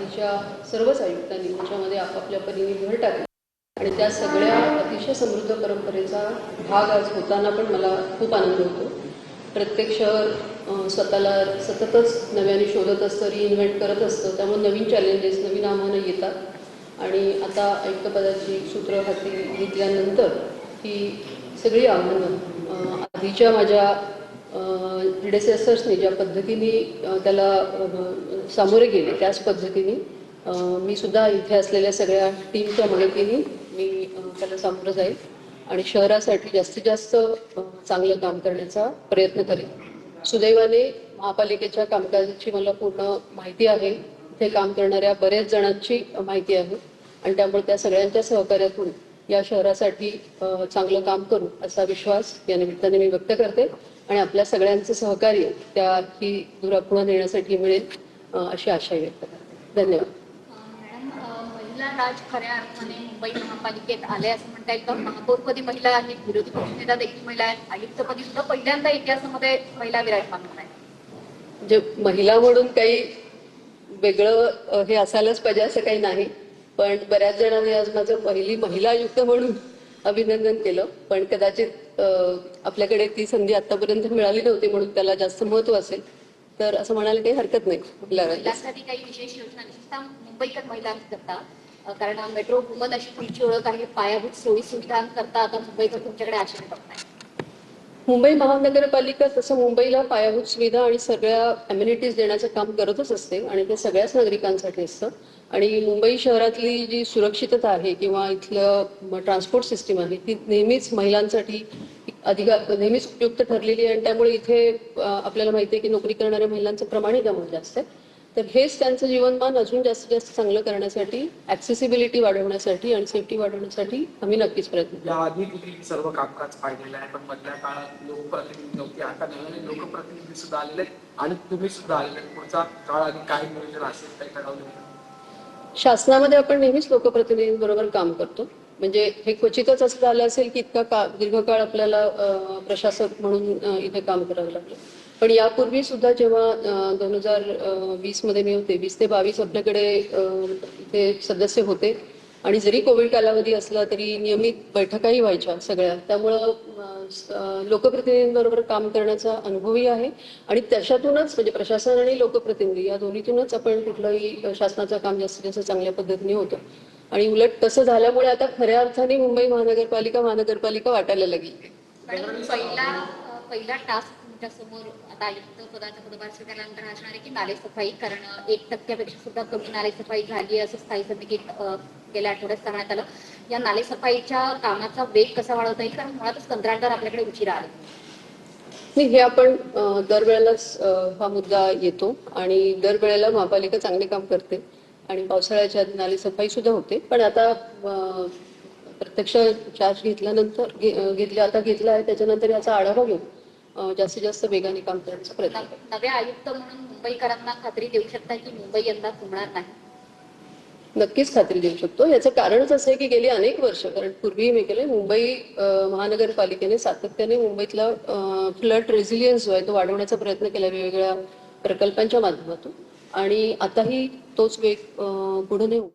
आधीच्या सर्वच आयुक्तांनी त्याच्यामध्ये आपापल्या परीने भर टाकली आणि त्या सगळ्या अतिशय समृद्ध परंपरेचा भाग आज होताना पण मला खूप आनंद होतो. प्रत्येक शहर स्वतःला सततच नव्याने शोधत असतं, रिइन्व्हेंट करत असतं. त्यामुळे नवीन चॅलेंजेस, नवीन आव्हानं येतात आणि आता आयुक्तपदाची सूत्र हाती घेतल्यानंतर ही सगळी आव्हानं आधीच्या माझ्या प्रिडेसेसर्सनी ज्या पद्धतीने त्याला सामोरे गेले त्याच पद्धतीने मी सुद्धा इथे असलेल्या सगळ्या टीमच्या मदतीने मी त्याला सामोरं जाईल आणि शहरासाठी जास्तीत जास्त चांगलं काम करण्याचा प्रयत्न करेन. सुदैवाने महापालिकेच्या कामकाजाची मला पूर्ण माहिती आहे, इथे काम करणाऱ्या बऱ्याच जणांची माहिती आहे आणि त्यामुळे त्या सगळ्यांच्या सहकार्यातून या शहरासाठी चांगलं काम करू असा विश्वास या निमित्ताने मी व्यक्त करते आणि आपल्या सगळ्यांचं सहकार्य त्या ही दुरापुढे नेण्यासाठी मिळेल अशी आशा व्यक्त करते. धन्यवाद. महिला राज खऱ्या अर्थाने मुंबई महापालिकेत आले असं म्हणता येईल. महापौरपदी महिला आहेत, विरोधी पक्षनेता देखील महिला आहेत, आयुक्तपदी सुद्धा पहिल्यांदा इतिहासामध्ये महिला विराजमान होत आहेत. म्हणजे महिला म्हणून काही वेगळं हे असायलाच पाहिजे असं काही नाही, पण बऱ्याच जणांनी आज माझं पहिली महिला आयुक्त म्हणून अभिनंदन केलं, पण कदाचित आपल्याकडे ती संधी आतापर्यंत मिळाली नव्हती म्हणून त्याला जास्त महत्व असेल, तर असं म्हणायला काही हरकत नाही. महिलांसाठी काही विशेष योजना विशेषतः मुंबईकर महिलांकरता, कारण मेट्रो वुमन अशी तुमची ओळख आहे, पायाभूत सोयी सुविधांकरता आता मुंबईकर तुमच्याकडे आशेने बघताय. मुंबई महानगरपालिका तसं मुंबईला पायाभूत सुविधा आणि सगळ्या अम्युनिटीज देण्याचं काम करतच असते आणि ते सगळ्याच नागरिकांसाठी असतं. आणि मुंबई शहरातली जी सुरक्षितता आहे किंवा इथलं ट्रान्सपोर्ट सिस्टीम आहे ती नेहमीच महिलांसाठी नेहमीच उपयुक्त ठरलेली आहे आणि त्यामुळे इथे आपल्याला माहिती आहे की नोकरी करणाऱ्या महिलांचं प्रमाणही त्यामुळे जास्त आहे. तर हेच त्यांचं जीवनमान अजून जास्तीत जास्त चांगलं करण्यासाठी, ऍक्सेसिबिलिटी वाढवण्यासाठी आणि सेफ्टी वाढवण्यासाठी आम्ही नक्कीच प्रयत्न करू. याआधी तुम्ही सर्व कामकाज पाहिलेलं आहे, पण मधल्या काळात लोकप्रतिनिधी नव्हते, आता नवीन लोकप्रतिनिधी सुद्धा आलेले आणि तुम्ही सुद्धा आलेले. पुढचा काळ आणि काय नियोजन असेल काही ठरवलं? शासनामध्ये आपण नेहमीच लोकप्रतिनिधींबरोबर काम करतो. म्हणजे हे क्वचितच असं झालं असेल की इतका दीर्घकाळ आपल्याला प्रशासक म्हणून इथे काम करावं लागलं. पण यापूर्वी सुद्धा जेव्हा 2020 मध्ये मी होते, 20 ते 22 आपल्याकडे इथे सदस्य होते आणि जरी कोविड कालावधी असला तरी नियमित बैठकाही व्हायच्या सगळ्या. त्यामुळं लोकप्रतिनिधींबरोबर काम करण्याचा अनुभवही आहे आणि त्याच्यातूनच म्हणजे प्रशासन आणि लोकप्रतिनिधी या दोन्हीतूनच आपण कुठलंही शासनाचं काम जास्तीत जास्त चांगल्या पद्धतीने होतं. आणि उलट तसं झाल्यामुळे आता खऱ्या अर्थाने मुंबई महानगरपालिका वाटायला लागली. पहिला टास्क तुमच्या समोर आता आयुक्त पदाचा पदभार स्वीकारल्यानंतर असणार आहे की नालेसफाई, कारण 1% सुद्धा कमी नालेसफाई झाली असं स्थायी समितीत गेल्या आठवड्यात सांगण्यात आलं. या नालेसफाईच्या कामाचा वेग कसा वाढवता येईल, कारण मुळातच कंत्राटदार आपल्याकडे उशिरा आले. नाही, हे आपण दरवेळेलाच हा मुद्दा येतो आणि दरवेळेला महापालिका चांगले काम करते आणि पावसाळ्याच्या आधी नालेसफाई सुद्धा होते. पण आता प्रत्यक्ष चार्ज घेतला आहे त्याच्यानंतर याचा आढावा घेऊन जास्तीत जास्त वेगाने काम करण्याचा प्रयत्न. नव्या आयुक्त म्हणून मुंबईकरांना खात्री देऊ शकता की मुंबई यंदा फुगणार नाही? नक्कीच खात्री देऊ शकतो. याचं कारणच असं आहे की गेली अनेक वर्ष, कारण पूर्वी मी केले मुंबई महानगरपालिकेने सातत्याने मुंबईतला फ्लड रेझिलियन्स जो आहे तो वाढवण्याचा प्रयत्न केला वेगवेगळ्या प्रकल्पांच्या माध्यमातून आणि आताही तोच वेग पुढे नेऊ.